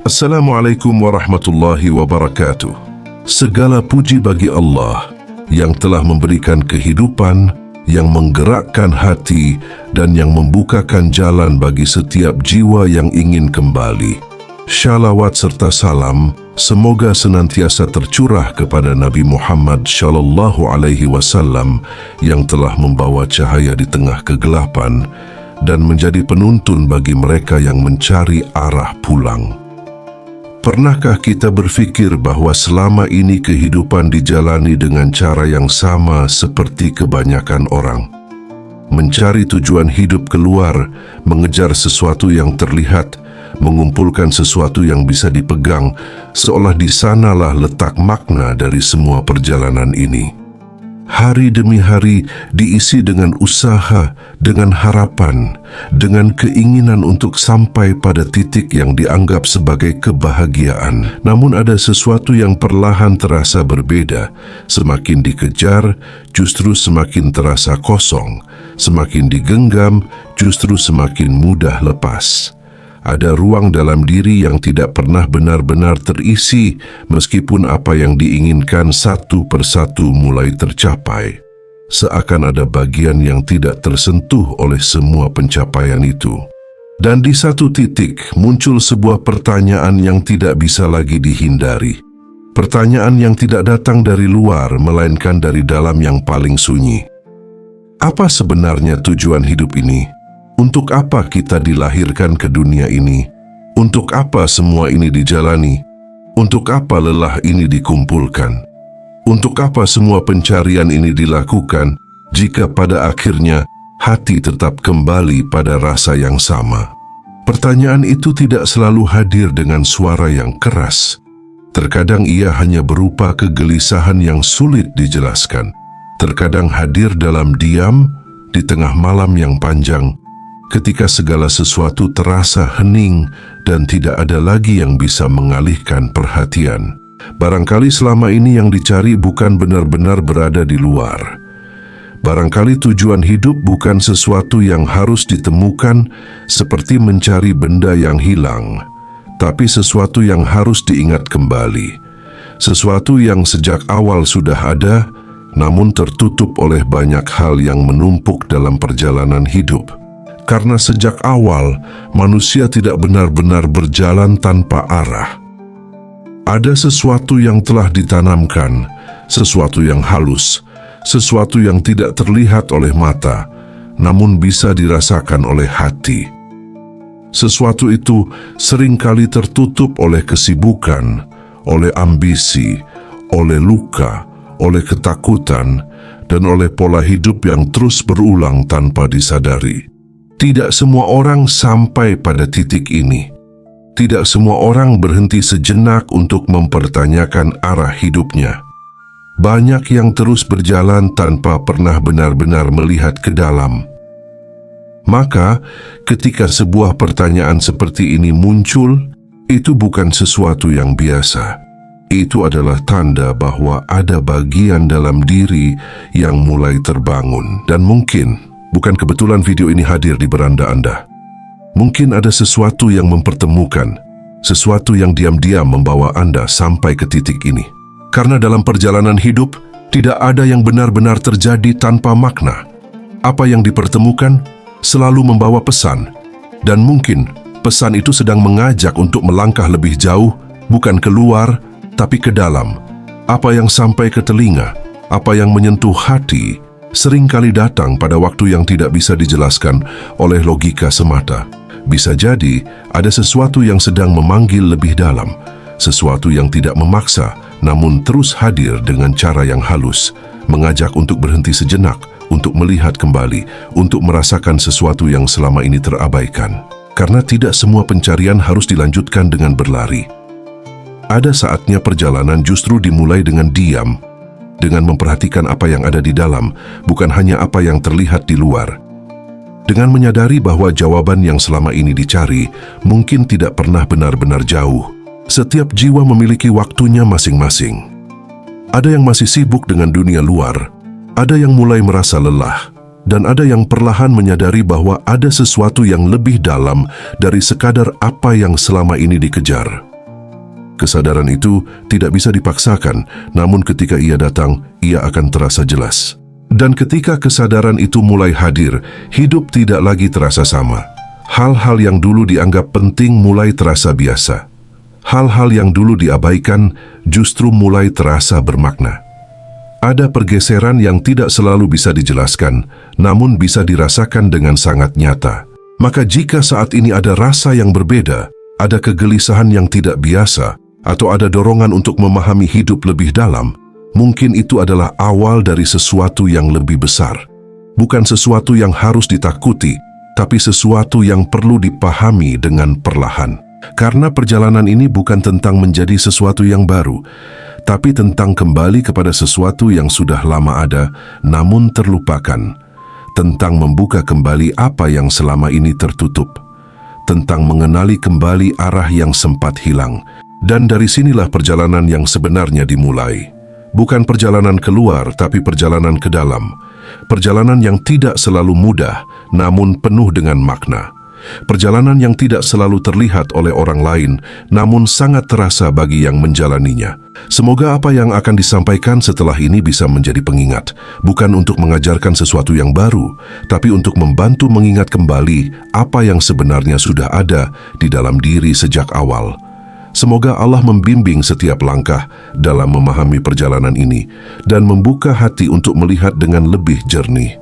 Assalamualaikum warahmatullahi wabarakatuh. Segala puji bagi Allah yang telah memberikan kehidupan, yang menggerakkan hati, dan yang membukakan jalan bagi setiap jiwa yang ingin kembali. Shalawat serta salam semoga senantiasa tercurah kepada Nabi Muhammad Shallallahu Alaihi Wasallam yang telah membawa cahaya di tengah kegelapan dan menjadi penuntun bagi mereka yang mencari arah pulang. Pernahkah kita berfikir bahwa selama ini kehidupan dijalani dengan cara yang sama seperti kebanyakan orang? Mencari tujuan hidup keluar, mengejar sesuatu yang terlihat, mengumpulkan sesuatu yang bisa dipegang, seolah di sanalah letak makna dari semua perjalanan ini. Hari demi hari diisi dengan usaha, dengan harapan, dengan keinginan untuk sampai pada titik yang dianggap sebagai kebahagiaan. Namun ada sesuatu yang perlahan terasa berbeda. Semakin dikejar, justru semakin terasa kosong. Semakin digenggam, justru semakin mudah lepas. Ada ruang dalam diri yang tidak pernah benar-benar terisi, meskipun apa yang diinginkan satu persatu mulai tercapai. Seakan ada bagian yang tidak tersentuh oleh semua pencapaian itu. Dan di satu titik muncul sebuah pertanyaan yang tidak bisa lagi dihindari. Pertanyaan yang tidak datang dari luar, melainkan dari dalam yang paling sunyi. Apa sebenarnya tujuan hidup ini? Untuk apa kita dilahirkan ke dunia ini? Untuk apa semua ini dijalani? Untuk apa lelah ini dikumpulkan? Untuk apa semua pencarian ini dilakukan jika pada akhirnya hati tetap kembali pada rasa yang sama? Pertanyaan itu tidak selalu hadir dengan suara yang keras. Terkadang ia hanya berupa kegelisahan yang sulit dijelaskan. Terkadang hadir dalam diam di tengah malam yang panjang, ketika segala sesuatu terasa hening dan tidak ada lagi yang bisa mengalihkan perhatian. Barangkali selama ini yang dicari bukan benar-benar berada di luar. Barangkali tujuan hidup bukan sesuatu yang harus ditemukan seperti mencari benda yang hilang, tapi sesuatu yang harus diingat kembali. Sesuatu yang sejak awal sudah ada, namun tertutup oleh banyak hal yang menumpuk dalam perjalanan hidup. Karena sejak awal, manusia tidak benar-benar berjalan tanpa arah. Ada sesuatu yang telah ditanamkan, sesuatu yang halus, sesuatu yang tidak terlihat oleh mata, namun bisa dirasakan oleh hati. Sesuatu itu seringkali tertutup oleh kesibukan, oleh ambisi, oleh luka, oleh ketakutan, dan oleh pola hidup yang terus berulang tanpa disadari. Tidak semua orang sampai pada titik ini. Tidak semua orang berhenti sejenak untuk mempertanyakan arah hidupnya. Banyak yang terus berjalan tanpa pernah benar-benar melihat ke dalam. Maka, ketika sebuah pertanyaan seperti ini muncul, itu bukan sesuatu yang biasa. Itu adalah tanda bahwa ada bagian dalam diri yang mulai terbangun. Dan mungkin bukan kebetulan video ini hadir di beranda Anda. Mungkin ada sesuatu yang mempertemukan, sesuatu yang diam-diam membawa Anda sampai ke titik ini. Karena dalam perjalanan hidup, tidak ada yang benar-benar terjadi tanpa makna. Apa yang dipertemukan selalu membawa pesan, dan mungkin pesan itu sedang mengajak untuk melangkah lebih jauh, bukan keluar, tapi ke dalam. Apa yang sampai ke telinga, apa yang menyentuh hati, seringkali datang pada waktu yang tidak bisa dijelaskan oleh logika semata. Bisa jadi ada sesuatu yang sedang memanggil lebih dalam, sesuatu yang tidak memaksa, namun terus hadir dengan cara yang halus, mengajak untuk berhenti sejenak, untuk melihat kembali, untuk merasakan sesuatu yang selama ini terabaikan. Karena tidak semua pencarian harus dilanjutkan dengan berlari. Ada saatnya perjalanan justru dimulai dengan diam, dengan memperhatikan apa yang ada di dalam, bukan hanya apa yang terlihat di luar. Dengan menyadari bahwa jawaban yang selama ini dicari mungkin tidak pernah benar-benar jauh. Setiap jiwa memiliki waktunya masing-masing. Ada yang masih sibuk dengan dunia luar, ada yang mulai merasa lelah, dan ada yang perlahan menyadari bahwa ada sesuatu yang lebih dalam dari sekadar apa yang selama ini dikejar. Kesadaran itu tidak bisa dipaksakan, namun ketika ia datang, ia akan terasa jelas. Dan ketika kesadaran itu mulai hadir, hidup tidak lagi terasa sama. Hal-hal yang dulu dianggap penting mulai terasa biasa. Hal-hal yang dulu diabaikan justru mulai terasa bermakna. Ada pergeseran yang tidak selalu bisa dijelaskan, namun bisa dirasakan dengan sangat nyata. Maka jika saat ini ada rasa yang berbeda, ada kegelisahan yang tidak biasa, atau ada dorongan untuk memahami hidup lebih dalam, mungkin itu adalah awal dari sesuatu yang lebih besar. Bukan sesuatu yang harus ditakuti, tapi sesuatu yang perlu dipahami dengan perlahan. Karena perjalanan ini bukan tentang menjadi sesuatu yang baru, tapi tentang kembali kepada sesuatu yang sudah lama ada, namun terlupakan. Tentang membuka kembali apa yang selama ini tertutup. Tentang mengenali kembali arah yang sempat hilang. Dan dari sinilah perjalanan yang sebenarnya dimulai. Bukan perjalanan keluar, tapi perjalanan ke dalam. Perjalanan yang tidak selalu mudah, namun penuh dengan makna. Perjalanan yang tidak selalu terlihat oleh orang lain, namun sangat terasa bagi yang menjalaninya. Semoga apa yang akan disampaikan setelah ini bisa menjadi pengingat, bukan untuk mengajarkan sesuatu yang baru, tapi untuk membantu mengingat kembali apa yang sebenarnya sudah ada di dalam diri sejak awal. Semoga Allah membimbing setiap langkah dalam memahami perjalanan ini dan membuka hati untuk melihat dengan lebih jernih.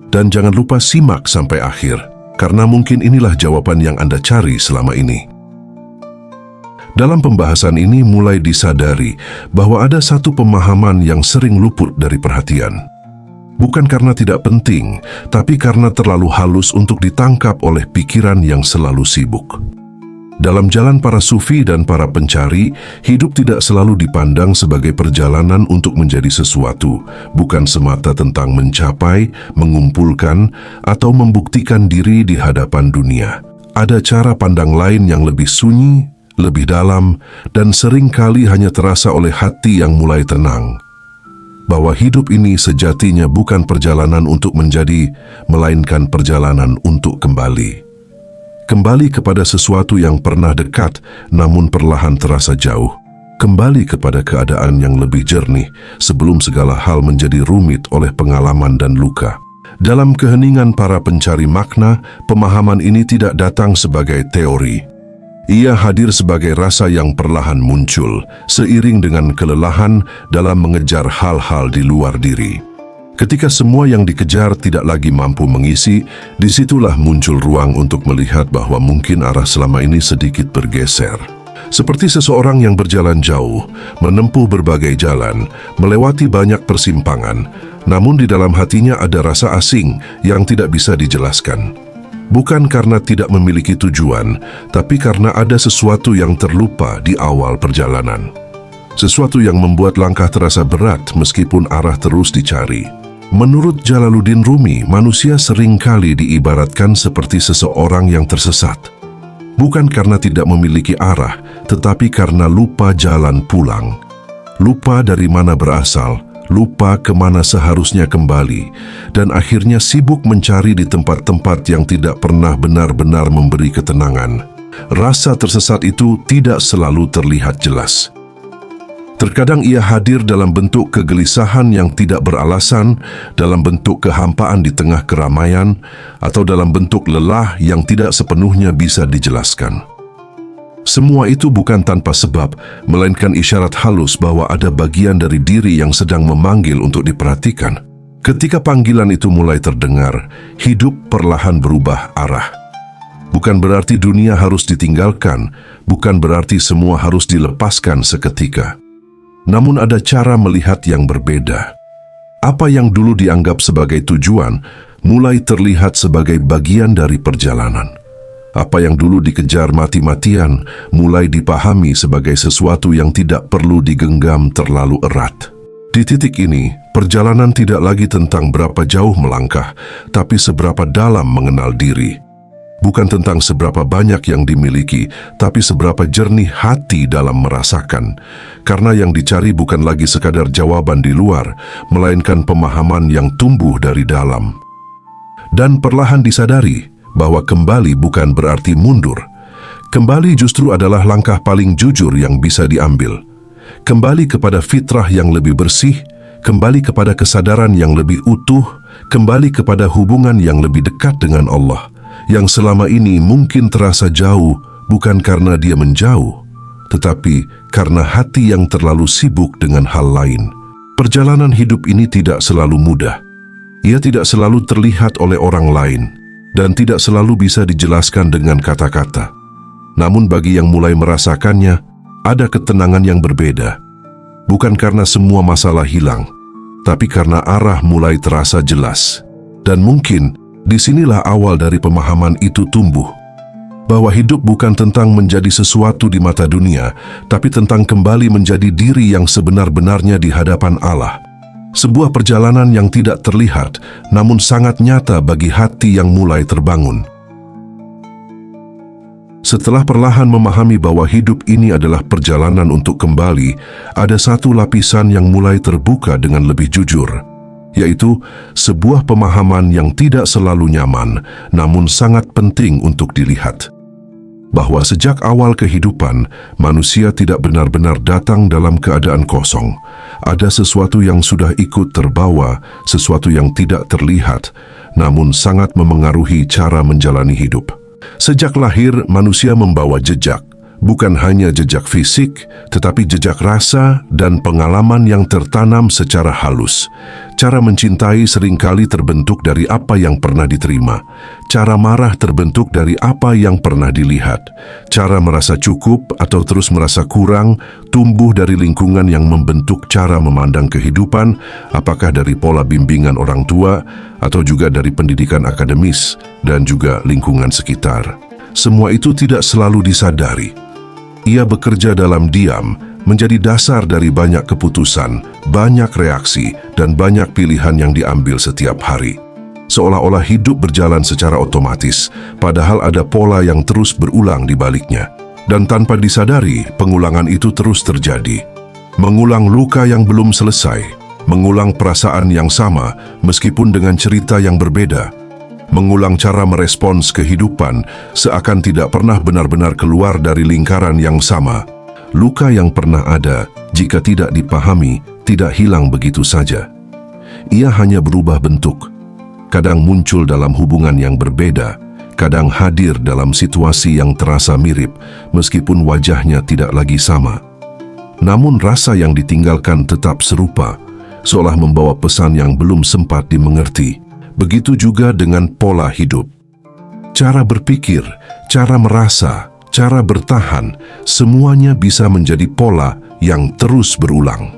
Dan jangan lupa simak sampai akhir, karena mungkin inilah jawaban yang Anda cari selama ini. Dalam pembahasan ini mulai disadari bahwa ada satu pemahaman yang sering luput dari perhatian. Bukan karena tidak penting, tapi karena terlalu halus untuk ditangkap oleh pikiran yang selalu sibuk. Dalam jalan para sufi dan para pencari, hidup tidak selalu dipandang sebagai perjalanan untuk menjadi sesuatu, bukan semata tentang mencapai, mengumpulkan, atau membuktikan diri di hadapan dunia. Ada cara pandang lain yang lebih sunyi, lebih dalam, dan seringkali hanya terasa oleh hati yang mulai tenang. Bahwa hidup ini sejatinya bukan perjalanan untuk menjadi, melainkan perjalanan untuk kembali. Kembali kepada sesuatu yang pernah dekat, namun perlahan terasa jauh. Kembali kepada keadaan yang lebih jernih, sebelum segala hal menjadi rumit oleh pengalaman dan luka. Dalam keheningan para pencari makna, pemahaman ini tidak datang sebagai teori. Ia hadir sebagai rasa yang perlahan muncul, seiring dengan kelelahan dalam mengejar hal-hal di luar diri. Ketika semua yang dikejar tidak lagi mampu mengisi, disitulah muncul ruang untuk melihat bahwa mungkin arah selama ini sedikit bergeser. Seperti seseorang yang berjalan jauh, menempuh berbagai jalan, melewati banyak persimpangan, namun di dalam hatinya ada rasa asing yang tidak bisa dijelaskan. Bukan karena tidak memiliki tujuan, tapi karena ada sesuatu yang terlupa di awal perjalanan. Sesuatu yang membuat langkah terasa berat meskipun arah terus dicari. Menurut Jalaluddin Rumi, manusia seringkali diibaratkan seperti seseorang yang tersesat. Bukan karena tidak memiliki arah, tetapi karena lupa jalan pulang. Lupa dari mana berasal, lupa kemana seharusnya kembali, dan akhirnya sibuk mencari di tempat-tempat yang tidak pernah benar-benar memberi ketenangan. Rasa tersesat itu tidak selalu terlihat jelas. Terkadang ia hadir dalam bentuk kegelisahan yang tidak beralasan, dalam bentuk kehampaan di tengah keramaian, atau dalam bentuk lelah yang tidak sepenuhnya bisa dijelaskan. Semua itu bukan tanpa sebab, melainkan isyarat halus bahwa ada bagian dari diri yang sedang memanggil untuk diperhatikan. Ketika panggilan itu mulai terdengar, hidup perlahan berubah arah. Bukan berarti dunia harus ditinggalkan, bukan berarti semua harus dilepaskan seketika. Namun ada cara melihat yang berbeda. Apa yang dulu dianggap sebagai tujuan, mulai terlihat sebagai bagian dari perjalanan. Apa yang dulu dikejar mati-matian, mulai dipahami sebagai sesuatu yang tidak perlu digenggam terlalu erat. Di titik ini, perjalanan tidak lagi tentang berapa jauh melangkah, tapi seberapa dalam mengenal diri. Bukan tentang seberapa banyak yang dimiliki, tapi seberapa jernih hati dalam merasakan. Karena yang dicari bukan lagi sekadar jawaban di luar, melainkan pemahaman yang tumbuh dari dalam. Dan perlahan disadari bahwa kembali bukan berarti mundur. Kembali justru adalah langkah paling jujur yang bisa diambil. Kembali kepada fitrah yang lebih bersih, kembali kepada kesadaran yang lebih utuh, kembali kepada hubungan yang lebih dekat dengan Allah, yang selama ini mungkin terasa jauh, bukan karena dia menjauh, tetapi karena hati yang terlalu sibuk dengan hal lain. Perjalanan hidup ini tidak selalu mudah. Ia tidak selalu terlihat oleh orang lain, dan tidak selalu bisa dijelaskan dengan kata-kata. Namun bagi yang mulai merasakannya, ada ketenangan yang berbeda. Bukan karena semua masalah hilang, tapi karena arah mulai terasa jelas. Dan mungkin disinilah awal dari pemahaman itu tumbuh. Bahwa hidup bukan tentang menjadi sesuatu di mata dunia, tapi tentang kembali menjadi diri yang sebenar-benarnya di hadapan Allah. Sebuah perjalanan yang tidak terlihat, namun sangat nyata bagi hati yang mulai terbangun. Setelah perlahan memahami bahwa hidup ini adalah perjalanan untuk kembali, ada satu lapisan yang mulai terbuka dengan lebih jujur, yaitu sebuah pemahaman yang tidak selalu nyaman, namun sangat penting untuk dilihat. Bahwa sejak awal kehidupan, manusia tidak benar-benar datang dalam keadaan kosong. Ada sesuatu yang sudah ikut terbawa, sesuatu yang tidak terlihat, namun sangat memengaruhi cara menjalani hidup. Sejak lahir, manusia membawa jejak, bukan hanya jejak fisik, tetapi jejak rasa dan pengalaman yang tertanam secara halus. Cara mencintai seringkali terbentuk dari apa yang pernah diterima. Cara marah terbentuk dari apa yang pernah dilihat. Cara merasa cukup atau terus merasa kurang tumbuh dari lingkungan yang membentuk cara memandang kehidupan, apakah dari pola bimbingan orang tua atau juga dari pendidikan akademis dan juga lingkungan sekitar. Semua itu tidak selalu disadari. Ia bekerja dalam diam, menjadi dasar dari banyak keputusan, banyak reaksi, dan banyak pilihan yang diambil setiap hari. Seolah-olah hidup berjalan secara otomatis, padahal ada pola yang terus berulang di baliknya. Dan tanpa disadari, pengulangan itu terus terjadi. Mengulang luka yang belum selesai, mengulang perasaan yang sama meskipun dengan cerita yang berbeda, mengulang cara merespons kehidupan seakan tidak pernah benar-benar keluar dari lingkaran yang sama. Luka yang pernah ada, jika tidak dipahami, tidak hilang begitu saja. Ia hanya berubah bentuk. Kadang muncul dalam hubungan yang berbeda, kadang hadir dalam situasi yang terasa mirip, meskipun wajahnya tidak lagi sama. Namun rasa yang ditinggalkan tetap serupa, seolah membawa pesan yang belum sempat dimengerti. Begitu juga dengan pola hidup. Cara berpikir, cara merasa, cara bertahan, semuanya bisa menjadi pola yang terus berulang.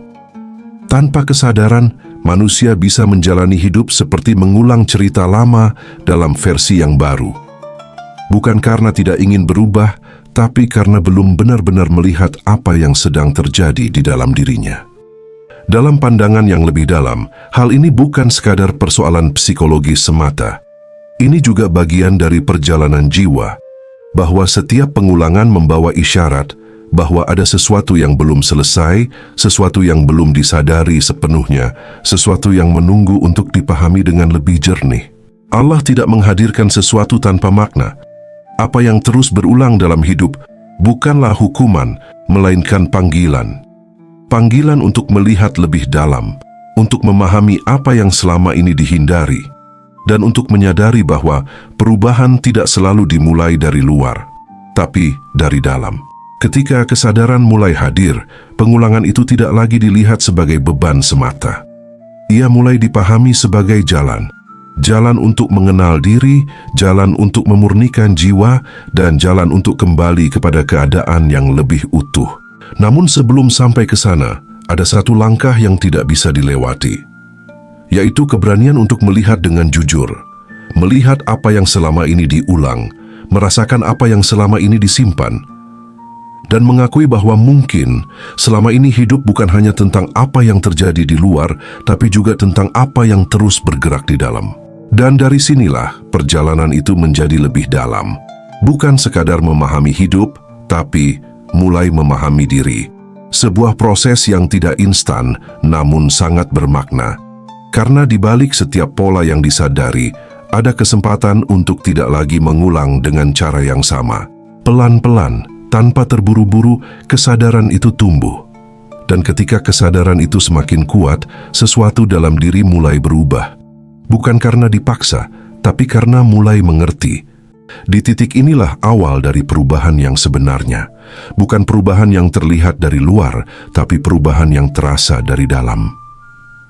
Tanpa kesadaran, manusia bisa menjalani hidup seperti mengulang cerita lama dalam versi yang baru. Bukan karena tidak ingin berubah, tapi karena belum benar-benar melihat apa yang sedang terjadi di dalam dirinya. Dalam pandangan yang lebih dalam, hal ini bukan sekadar persoalan psikologis semata. Ini juga bagian dari perjalanan jiwa, bahwa setiap pengulangan membawa isyarat bahwa ada sesuatu yang belum selesai, sesuatu yang belum disadari sepenuhnya, sesuatu yang menunggu untuk dipahami dengan lebih jernih. Allah tidak menghadirkan sesuatu tanpa makna. Apa yang terus berulang dalam hidup bukanlah hukuman, melainkan panggilan. Panggilan untuk melihat lebih dalam, untuk memahami apa yang selama ini dihindari, dan untuk menyadari bahwa perubahan tidak selalu dimulai dari luar, tapi dari dalam. Ketika kesadaran mulai hadir, pengulangan itu tidak lagi dilihat sebagai beban semata. Ia mulai dipahami sebagai jalan. Jalan untuk mengenal diri, jalan untuk memurnikan jiwa, dan jalan untuk kembali kepada keadaan yang lebih utuh. Namun sebelum sampai ke sana, ada satu langkah yang tidak bisa dilewati, yaitu keberanian untuk melihat dengan jujur, melihat apa yang selama ini diulang, merasakan apa yang selama ini disimpan, dan mengakui bahwa mungkin selama ini hidup bukan hanya tentang apa yang terjadi di luar, tapi juga tentang apa yang terus bergerak di dalam. Dan dari sinilah perjalanan itu menjadi lebih dalam. Bukan sekadar memahami hidup, tapi mulai memahami diri. Sebuah proses yang tidak instan, namun sangat bermakna. Karena di balik setiap pola yang disadari, ada kesempatan untuk tidak lagi mengulang dengan cara yang sama. Pelan-pelan, tanpa terburu-buru, kesadaran itu tumbuh. Dan ketika kesadaran itu semakin kuat, sesuatu dalam diri mulai berubah. Bukan karena dipaksa, tapi karena mulai mengerti. Di titik inilah awal dari perubahan yang sebenarnya. Bukan perubahan yang terlihat dari luar, tapi perubahan yang terasa dari dalam.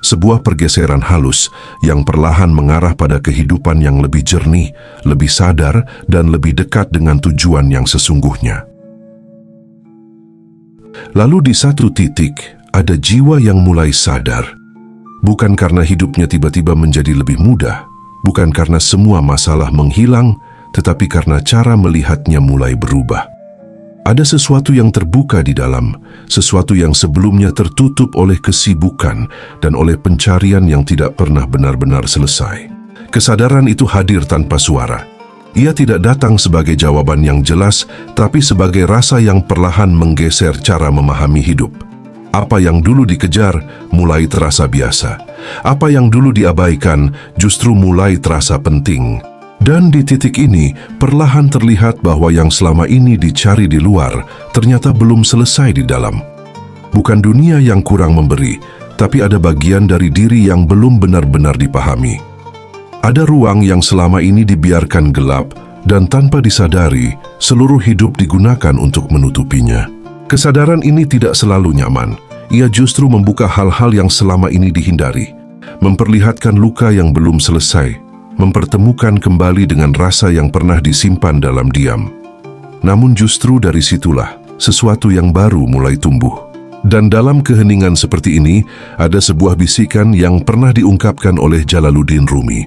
Sebuah pergeseran halus yang perlahan mengarah pada kehidupan yang lebih jernih, lebih sadar, dan lebih dekat dengan tujuan yang sesungguhnya. Lalu di satu titik, ada jiwa yang mulai sadar. Bukan karena hidupnya tiba-tiba menjadi lebih mudah, bukan karena semua masalah menghilang, tetapi karena cara melihatnya mulai berubah. Ada sesuatu yang terbuka di dalam, sesuatu yang sebelumnya tertutup oleh kesibukan dan oleh pencarian yang tidak pernah benar-benar selesai. Kesadaran itu hadir tanpa suara. Ia tidak datang sebagai jawaban yang jelas, tapi sebagai rasa yang perlahan menggeser cara memahami hidup. Apa yang dulu dikejar mulai terasa biasa. Apa yang dulu diabaikan justru mulai terasa penting. Dan di titik ini, perlahan terlihat bahwa yang selama ini dicari di luar ternyata belum selesai di dalam. Bukan dunia yang kurang memberi, tapi ada bagian dari diri yang belum benar-benar dipahami. Ada ruang yang selama ini dibiarkan gelap, dan tanpa disadari, seluruh hidup digunakan untuk menutupinya. Kesadaran ini tidak selalu nyaman. Ia justru membuka hal-hal yang selama ini dihindari, memperlihatkan luka yang belum selesai, mempertemukan kembali dengan rasa yang pernah disimpan dalam diam. Namun justru dari situlah sesuatu yang baru mulai tumbuh. Dan dalam keheningan seperti ini, ada sebuah bisikan yang pernah diungkapkan oleh Jalaluddin Rumi.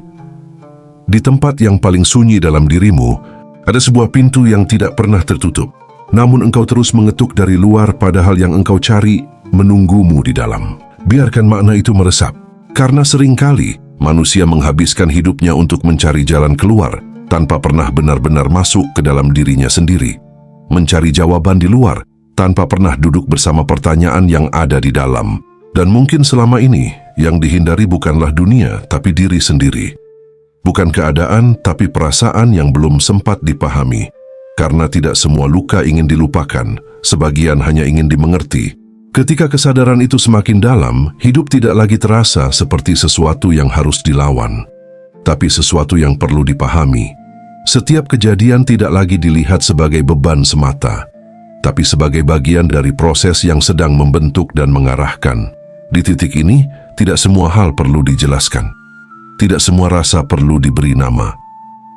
Di tempat yang paling sunyi dalam dirimu, ada sebuah pintu yang tidak pernah tertutup. Namun engkau terus mengetuk dari luar, padahal yang engkau cari menunggumu di dalam. Biarkan makna itu meresap, karena seringkali manusia menghabiskan hidupnya untuk mencari jalan keluar tanpa pernah benar-benar masuk ke dalam dirinya sendiri. Mencari jawaban di luar tanpa pernah duduk bersama pertanyaan yang ada di dalam. Dan mungkin selama ini yang dihindari bukanlah dunia tapi diri sendiri. Bukan keadaan tapi perasaan yang belum sempat dipahami. Karena tidak semua luka ingin dilupakan, sebagian hanya ingin dimengerti. Ketika kesadaran itu semakin dalam, hidup tidak lagi terasa seperti sesuatu yang harus dilawan, tapi sesuatu yang perlu dipahami. Setiap kejadian tidak lagi dilihat sebagai beban semata, tapi sebagai bagian dari proses yang sedang membentuk dan mengarahkan. Di titik ini, tidak semua hal perlu dijelaskan. Tidak semua rasa perlu diberi nama.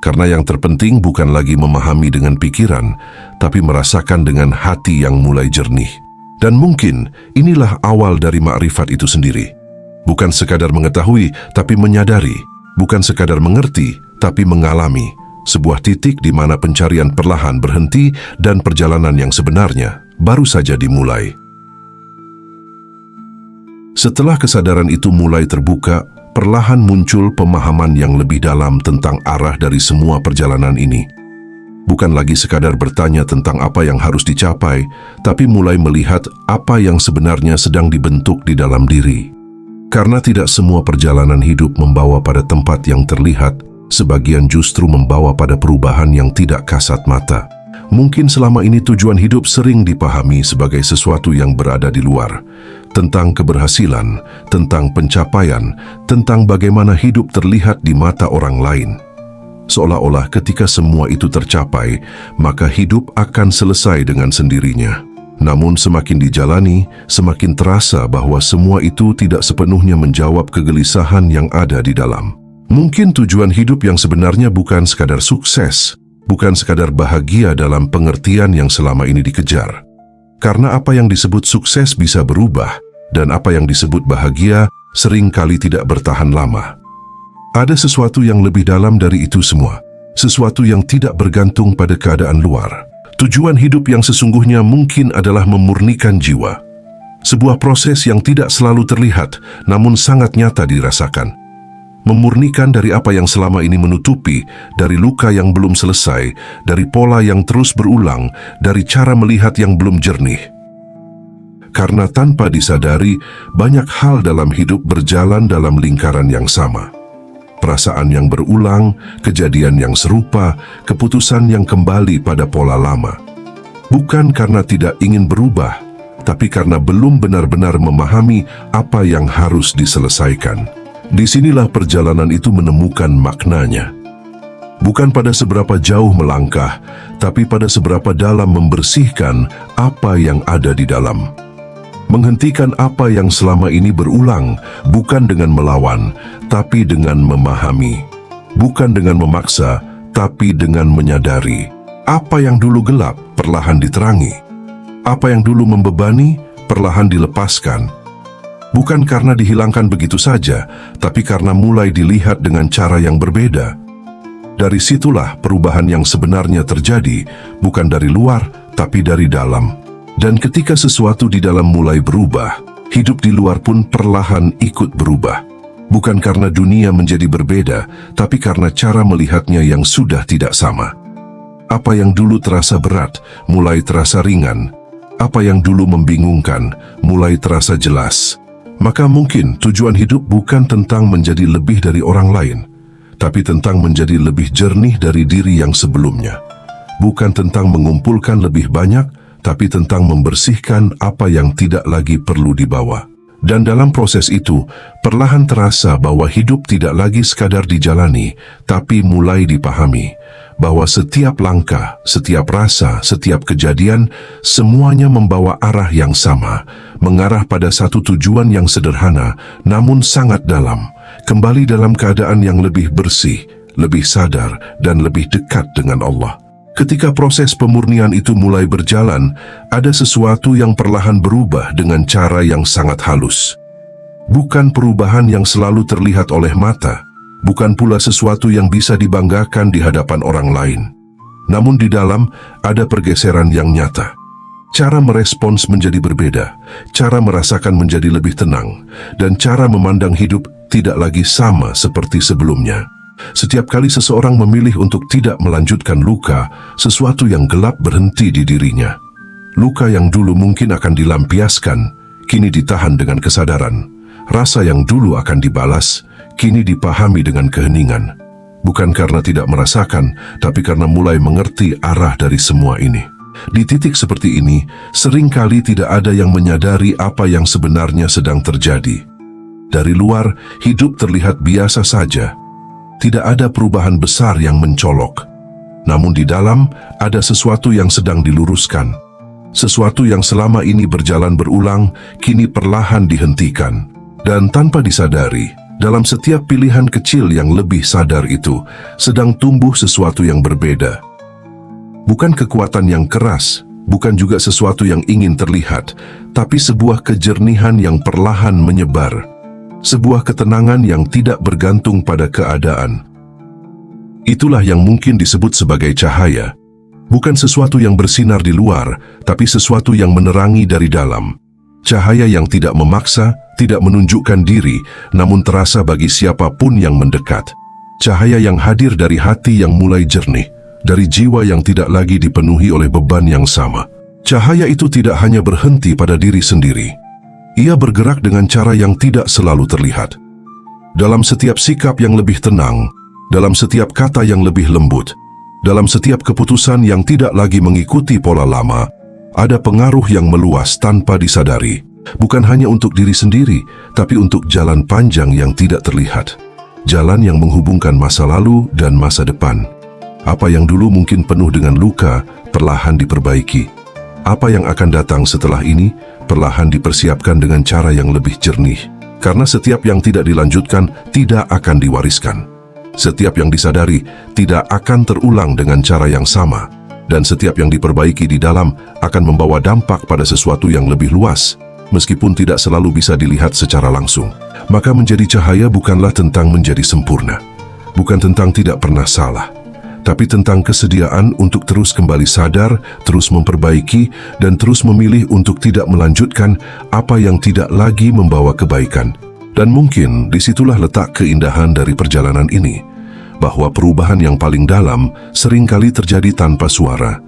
Karena yang terpenting bukan lagi memahami dengan pikiran, tapi merasakan dengan hati yang mulai jernih. Dan mungkin inilah awal dari makrifat itu sendiri. Bukan sekadar mengetahui, tapi menyadari. Bukan sekadar mengerti, tapi mengalami. Sebuah titik di mana pencarian perlahan berhenti dan perjalanan yang sebenarnya baru saja dimulai. Setelah kesadaran itu mulai terbuka, perlahan muncul pemahaman yang lebih dalam tentang arah dari semua perjalanan ini. Bukan lagi sekadar bertanya tentang apa yang harus dicapai, tapi mulai melihat apa yang sebenarnya sedang dibentuk di dalam diri. Karena tidak semua perjalanan hidup membawa pada tempat yang terlihat, sebagian justru membawa pada perubahan yang tidak kasat mata. Mungkin selama ini tujuan hidup sering dipahami sebagai sesuatu yang berada di luar, tentang keberhasilan, tentang pencapaian, tentang bagaimana hidup terlihat di mata orang lain. Seolah-olah ketika semua itu tercapai, maka hidup akan selesai dengan sendirinya. Namun semakin dijalani, semakin terasa bahwa semua itu tidak sepenuhnya menjawab kegelisahan yang ada di dalam. Mungkin tujuan hidup yang sebenarnya bukan sekadar sukses, bukan sekadar bahagia dalam pengertian yang selama ini dikejar. Karena apa yang disebut sukses bisa berubah, dan apa yang disebut bahagia seringkali tidak bertahan lama. Ada sesuatu yang lebih dalam dari itu semua, sesuatu yang tidak bergantung pada keadaan luar. Tujuan hidup yang sesungguhnya mungkin adalah memurnikan jiwa. Sebuah proses yang tidak selalu terlihat, namun sangat nyata dirasakan. Memurnikan dari apa yang selama ini menutupi, dari luka yang belum selesai, dari pola yang terus berulang, dari cara melihat yang belum jernih. Karena tanpa disadari, banyak hal dalam hidup berjalan dalam lingkaran yang sama. perasaan yang berulang, kejadian yang serupa, keputusan yang kembali pada pola lama. Bukan karena tidak ingin berubah, tapi karena belum benar-benar memahami apa yang harus diselesaikan. Disinilah perjalanan itu menemukan maknanya. Bukan pada seberapa jauh melangkah, tapi pada seberapa dalam membersihkan apa yang ada di dalam. Menghentikan apa yang selama ini berulang, bukan dengan melawan, tapi dengan memahami. Bukan dengan memaksa, tapi dengan menyadari. Apa yang dulu gelap, perlahan diterangi. Apa yang dulu membebani, perlahan dilepaskan. Bukan karena dihilangkan begitu saja, tapi karena mulai dilihat dengan cara yang berbeda. Dari situlah perubahan yang sebenarnya terjadi, bukan dari luar, tapi dari dalam. Dan ketika sesuatu di dalam mulai berubah, hidup di luar pun perlahan ikut berubah. Bukan karena dunia menjadi berbeda, tapi karena cara melihatnya yang sudah tidak sama. Apa yang dulu terasa berat, mulai terasa ringan. Apa yang dulu membingungkan, mulai terasa jelas. Maka mungkin tujuan hidup bukan tentang menjadi lebih dari orang lain, tapi tentang menjadi lebih jernih dari diri yang sebelumnya. Bukan tentang mengumpulkan lebih banyak, tapi tentang membersihkan apa yang tidak lagi perlu dibawa. Dan dalam proses itu, perlahan terasa bahwa hidup tidak lagi sekadar dijalani, tapi mulai dipahami. Bahwa setiap langkah, setiap rasa, setiap kejadian, semuanya membawa arah yang sama, mengarah pada satu tujuan yang sederhana, namun sangat dalam. Kembali dalam keadaan yang lebih bersih, lebih sadar, dan lebih dekat dengan Allah. Ketika proses pemurnian itu mulai berjalan, ada sesuatu yang perlahan berubah dengan cara yang sangat halus. Bukan perubahan yang selalu terlihat oleh mata, bukan pula sesuatu yang bisa dibanggakan di hadapan orang lain. Namun di dalam ada pergeseran yang nyata. Cara merespons menjadi berbeda, cara merasakan menjadi lebih tenang, dan cara memandang hidup tidak lagi sama seperti sebelumnya. Setiap kali seseorang memilih untuk tidak melanjutkan luka, sesuatu yang gelap berhenti di dirinya. Luka yang dulu mungkin akan dilampiaskan, kini ditahan dengan kesadaran. Rasa yang dulu akan dibalas, kini dipahami dengan keheningan. Bukan karena tidak merasakan, tapi karena mulai mengerti arah dari semua ini. Di titik seperti ini, seringkali tidak ada yang menyadari apa yang sebenarnya sedang terjadi. Dari luar, hidup terlihat biasa saja. Tidak ada perubahan besar yang mencolok. Namun di dalam, ada sesuatu yang sedang diluruskan. Sesuatu yang selama ini berjalan berulang, kini perlahan dihentikan. Dan tanpa disadari, dalam setiap pilihan kecil yang lebih sadar itu, sedang tumbuh sesuatu yang berbeda. Bukan kekuatan yang keras, bukan juga sesuatu yang ingin terlihat, tapi sebuah kejernihan yang perlahan menyebar. Sebuah ketenangan yang tidak bergantung pada keadaan. Itulah yang mungkin disebut sebagai cahaya. Bukan sesuatu yang bersinar di luar, tapi sesuatu yang menerangi dari dalam. Cahaya yang tidak memaksa, tidak menunjukkan diri, namun terasa bagi siapapun yang mendekat. Cahaya yang hadir dari hati yang mulai jernih, dari jiwa yang tidak lagi dipenuhi oleh beban yang sama. Cahaya itu tidak hanya berhenti pada diri sendiri. Ia bergerak dengan cara yang tidak selalu terlihat. Dalam setiap sikap yang lebih tenang, dalam setiap kata yang lebih lembut, dalam setiap keputusan yang tidak lagi mengikuti pola lama, ada pengaruh yang meluas tanpa disadari. Bukan hanya untuk diri sendiri, tapi untuk jalan panjang yang tidak terlihat. Jalan yang menghubungkan masa lalu dan masa depan. Apa yang dulu mungkin penuh dengan luka, perlahan diperbaiki. Apa yang akan datang setelah ini, perlahan dipersiapkan dengan cara yang lebih jernih. Karena setiap yang tidak dilanjutkan, tidak akan diwariskan. Setiap yang disadari, tidak akan terulang dengan cara yang sama. Dan setiap yang diperbaiki di dalam, akan membawa dampak pada sesuatu yang lebih luas, meskipun tidak selalu bisa dilihat secara langsung. Maka menjadi cahaya bukanlah tentang menjadi sempurna. Bukan tentang tidak pernah salah. Tapi tentang kesediaan untuk terus kembali sadar, terus memperbaiki, dan terus memilih untuk tidak melanjutkan apa yang tidak lagi membawa kebaikan. Dan mungkin disitulah letak keindahan dari perjalanan ini, bahwa perubahan yang paling dalam seringkali terjadi tanpa suara.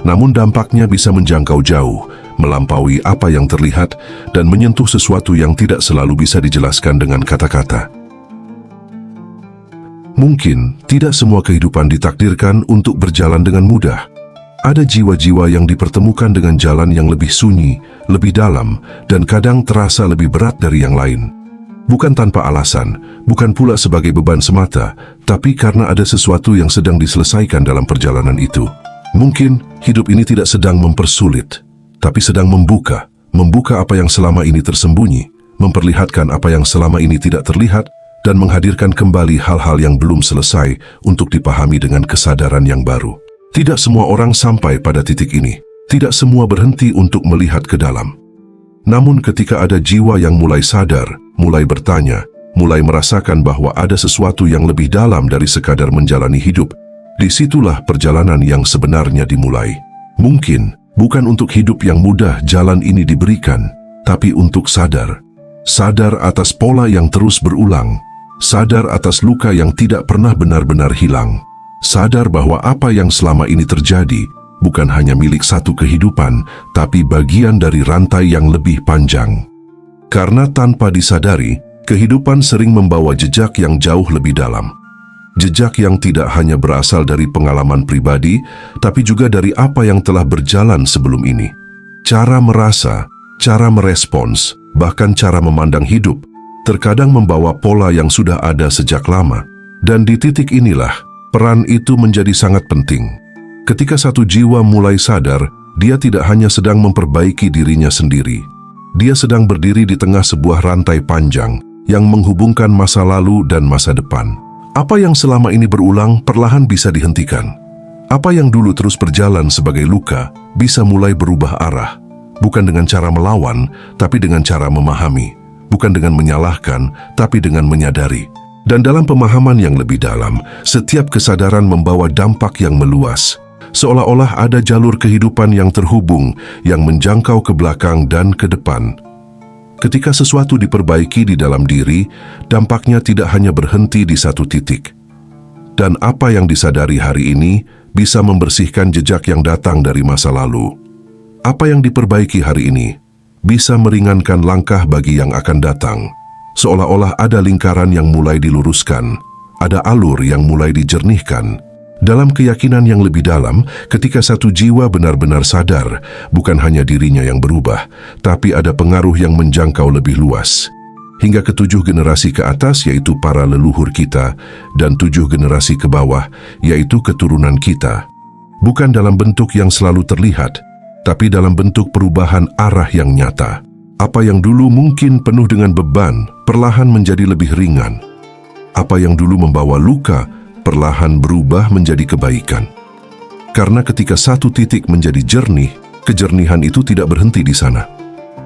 Namun dampaknya bisa menjangkau jauh, melampaui apa yang terlihat, dan menyentuh sesuatu yang tidak selalu bisa dijelaskan dengan kata-kata. Mungkin tidak semua kehidupan ditakdirkan untuk berjalan dengan mudah. Ada jiwa-jiwa yang dipertemukan dengan jalan yang lebih sunyi, lebih dalam, dan kadang terasa lebih berat dari yang lain. Bukan tanpa alasan, bukan pula sebagai beban semata, tapi karena ada sesuatu yang sedang diselesaikan dalam perjalanan itu. Mungkin hidup ini tidak sedang mempersulit, tapi sedang membuka apa yang selama ini tersembunyi, memperlihatkan apa yang selama ini tidak terlihat, dan menghadirkan kembali hal-hal yang belum selesai untuk dipahami dengan kesadaran yang baru. Tidak semua orang sampai pada titik ini. Tidak semua berhenti untuk melihat ke dalam. Namun ketika ada jiwa yang mulai sadar, mulai bertanya, mulai merasakan bahwa ada sesuatu yang lebih dalam dari sekadar menjalani hidup, disitulah perjalanan yang sebenarnya dimulai. Mungkin bukan untuk hidup yang mudah jalan ini diberikan, tapi untuk sadar. Sadar atas pola yang terus berulang. Sadar atas luka yang tidak pernah benar-benar hilang. Sadar bahwa apa yang selama ini terjadi bukan hanya milik satu kehidupan, tapi bagian dari rantai yang lebih panjang. Karena tanpa disadari, kehidupan sering membawa jejak yang jauh lebih dalam. Jejak yang tidak hanya berasal dari pengalaman pribadi, tapi juga dari apa yang telah berjalan sebelum ini. Cara merasa, cara merespons, bahkan cara memandang hidup, terkadang membawa pola yang sudah ada sejak lama. Dan di titik inilah, peran itu menjadi sangat penting. Ketika satu jiwa mulai sadar, dia tidak hanya sedang memperbaiki dirinya sendiri. Dia sedang berdiri di tengah sebuah rantai panjang yang menghubungkan masa lalu dan masa depan. Apa yang selama ini berulang perlahan bisa dihentikan. Apa yang dulu terus berjalan sebagai luka bisa mulai berubah arah. Bukan dengan cara melawan, tapi dengan cara memahami. Bukan dengan menyalahkan, tapi dengan menyadari. Dan dalam pemahaman yang lebih dalam, setiap kesadaran membawa dampak yang meluas. Seolah-olah ada jalur kehidupan yang terhubung, yang menjangkau ke belakang dan ke depan. Ketika sesuatu diperbaiki di dalam diri, dampaknya tidak hanya berhenti di satu titik. Dan apa yang disadari hari ini bisa membersihkan jejak yang datang dari masa lalu. Apa yang diperbaiki hari ini bisa meringankan langkah bagi yang akan datang. Seolah-olah ada lingkaran yang mulai diluruskan, ada alur yang mulai dijernihkan. Dalam keyakinan yang lebih dalam, ketika satu jiwa benar-benar sadar, bukan hanya dirinya yang berubah, tapi ada pengaruh yang menjangkau lebih luas. Hingga ke 7 generasi ke atas, yaitu para leluhur kita, dan 7 generasi ke bawah, yaitu keturunan kita. Bukan dalam bentuk yang selalu terlihat, tapi dalam bentuk perubahan arah yang nyata. Apa yang dulu mungkin penuh dengan beban, perlahan menjadi lebih ringan. Apa yang dulu membawa luka, perlahan berubah menjadi kebaikan. Karena ketika satu titik menjadi jernih, kejernihan itu tidak berhenti di sana.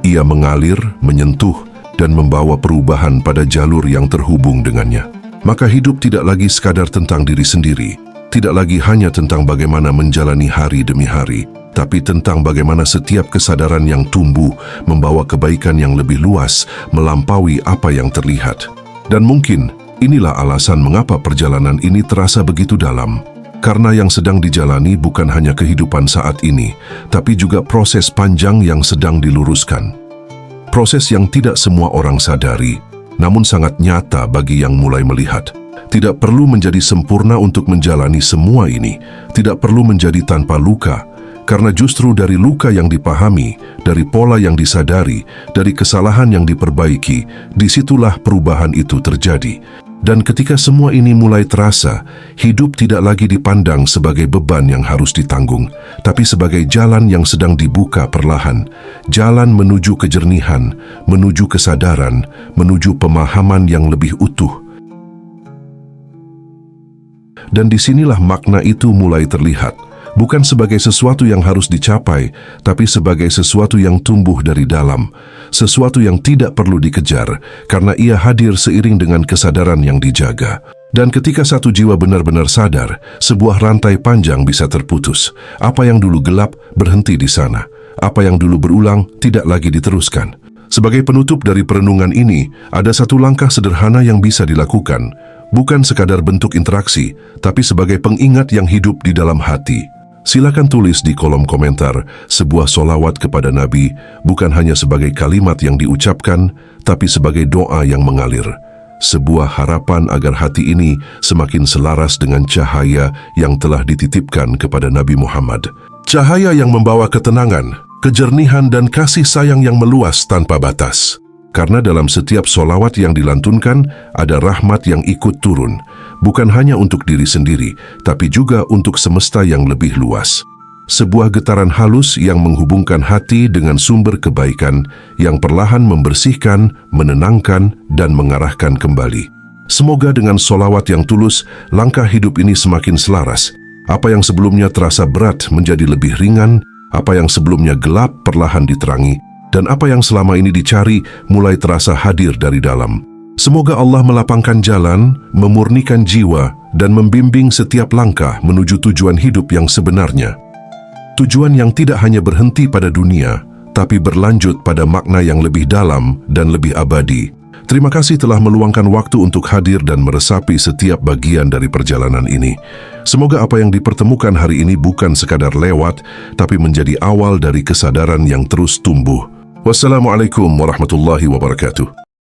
Ia mengalir, menyentuh, dan membawa perubahan pada jalur yang terhubung dengannya. Maka hidup tidak lagi sekadar tentang diri sendiri, tidak lagi hanya tentang bagaimana menjalani hari demi hari, tapi tentang bagaimana setiap kesadaran yang tumbuh membawa kebaikan yang lebih luas, melampaui apa yang terlihat. Dan mungkin inilah alasan mengapa perjalanan ini terasa begitu dalam. Karena yang sedang dijalani bukan hanya kehidupan saat ini, tapi juga proses panjang yang sedang diluruskan. Proses yang tidak semua orang sadari, namun sangat nyata bagi yang mulai melihat. Tidak perlu menjadi sempurna untuk menjalani semua ini, tidak perlu menjadi tanpa luka, karena justru dari luka yang dipahami, dari pola yang disadari, dari kesalahan yang diperbaiki, disitulah perubahan itu terjadi. Dan ketika semua ini mulai terasa, hidup tidak lagi dipandang sebagai beban yang harus ditanggung, tapi sebagai jalan yang sedang dibuka perlahan. Jalan menuju kejernihan, menuju kesadaran, menuju pemahaman yang lebih utuh. Dan disinilah makna itu mulai terlihat. Bukan sebagai sesuatu yang harus dicapai, tapi sebagai sesuatu yang tumbuh dari dalam, sesuatu yang tidak perlu dikejar, karena ia hadir seiring dengan kesadaran yang dijaga. Dan ketika satu jiwa benar-benar sadar, sebuah rantai panjang bisa terputus. Apa yang dulu gelap berhenti di sana. Apa yang dulu berulang tidak lagi diteruskan. Sebagai penutup dari perenungan ini, ada satu langkah sederhana yang bisa dilakukan, bukan sekadar bentuk interaksi, tapi sebagai pengingat yang hidup di dalam hati. Silakan tulis di kolom komentar sebuah sholawat kepada Nabi, bukan hanya sebagai kalimat yang diucapkan, tapi sebagai doa yang mengalir. sebuah harapan agar hati ini semakin selaras dengan cahaya yang telah dititipkan kepada Nabi Muhammad. Cahaya yang membawa ketenangan, kejernihan dan kasih sayang yang meluas tanpa batas. Karena dalam setiap solawat yang dilantunkan, ada rahmat yang ikut turun, bukan hanya untuk diri sendiri, tapi juga untuk semesta yang lebih luas. Sebuah getaran halus yang menghubungkan hati dengan sumber kebaikan yang perlahan membersihkan, menenangkan, dan mengarahkan kembali. Semoga dengan solawat yang tulus, langkah hidup ini semakin selaras. Apa yang sebelumnya terasa berat menjadi lebih ringan, apa yang sebelumnya gelap perlahan diterangi, dan apa yang selama ini dicari mulai terasa hadir dari dalam. Semoga Allah melapangkan jalan, memurnikan jiwa, dan membimbing setiap langkah menuju tujuan hidup yang sebenarnya. Tujuan yang tidak hanya berhenti pada dunia, tapi berlanjut pada makna yang lebih dalam dan lebih abadi. Terima kasih telah meluangkan waktu untuk hadir dan meresapi setiap bagian dari perjalanan ini. Semoga apa yang dipertemukan hari ini bukan sekadar lewat, tapi menjadi awal dari kesadaran yang terus tumbuh. Wassalamualaikum warahmatullahi wabarakatuh.